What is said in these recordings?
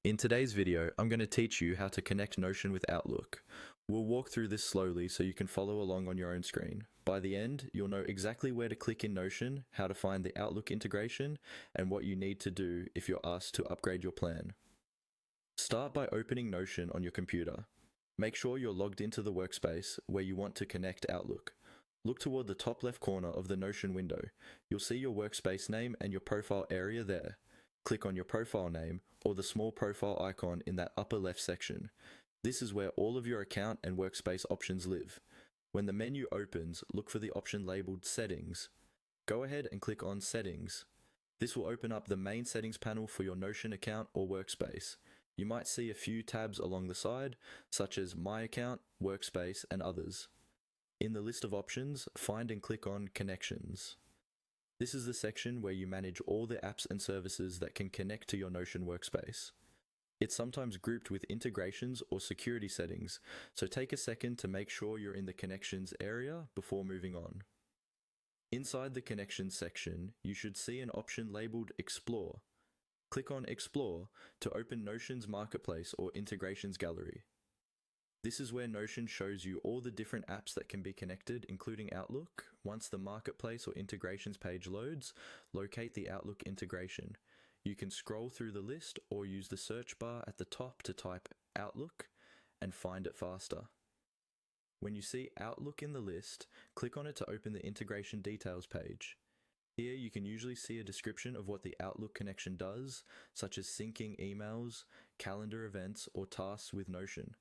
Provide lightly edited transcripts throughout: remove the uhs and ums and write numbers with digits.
In today's video, I'm going to teach you how to connect Notion with Outlook. We'll walk through this slowly so you can follow along on your own screen. By the end, you'll know exactly where to click in Notion, how to find the Outlook integration, and what you need to do if you're asked to upgrade your plan. Start by opening Notion on your computer. Make sure you're logged into the workspace where you want to connect Outlook. Look toward the top left corner of the Notion window. You'll see your workspace name and your profile area there. Click on your profile name or the small profile icon in that upper left section. This is where all of your account and workspace options live. When the menu opens, look for the option labeled Settings. Go ahead and click on Settings. This will open up the main settings panel for your Notion account or workspace. You might see a few tabs along the side, such as My Account, Workspace, and others. In the list of options, find and click on Connections. This is the section where you manage all the apps and services that can connect to your Notion workspace. It's sometimes grouped with integrations or security settings, so take a second to make sure you're in the Connections area before moving on. Inside the Connections section, you should see an option labeled Explore. Click on Explore to open Notion's Marketplace or Integrations Gallery. This is where Notion shows you all the different apps that can be connected, including Outlook. Once the Marketplace or Integrations page loads, locate the Outlook integration. You can scroll through the list or use the search bar at the top to type Outlook and find it faster. When you see Outlook in the list, click on it to open the Integration Details page. Here you can usually see a description of what the Outlook connection does, such as syncing emails, calendar events, or tasks with Notion.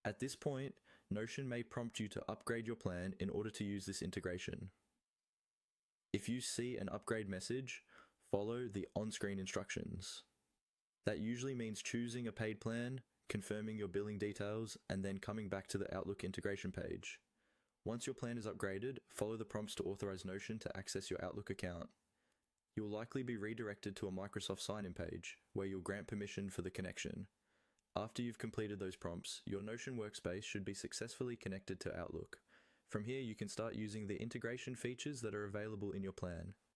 At this point, Notion may prompt you to upgrade your plan in order to use this integration. If you see an upgrade message, follow the on-screen instructions. That usually means choosing a paid plan, confirming your billing details, and then coming back to the Outlook integration page. Once your plan is upgraded, follow the prompts to authorize Notion to access your Outlook account. You will likely be redirected to a Microsoft sign-in page, where you'll grant permission for the connection. After you've completed those prompts, your Notion workspace should be successfully connected to Outlook. From here, you can start using the integration features that are available in your plan.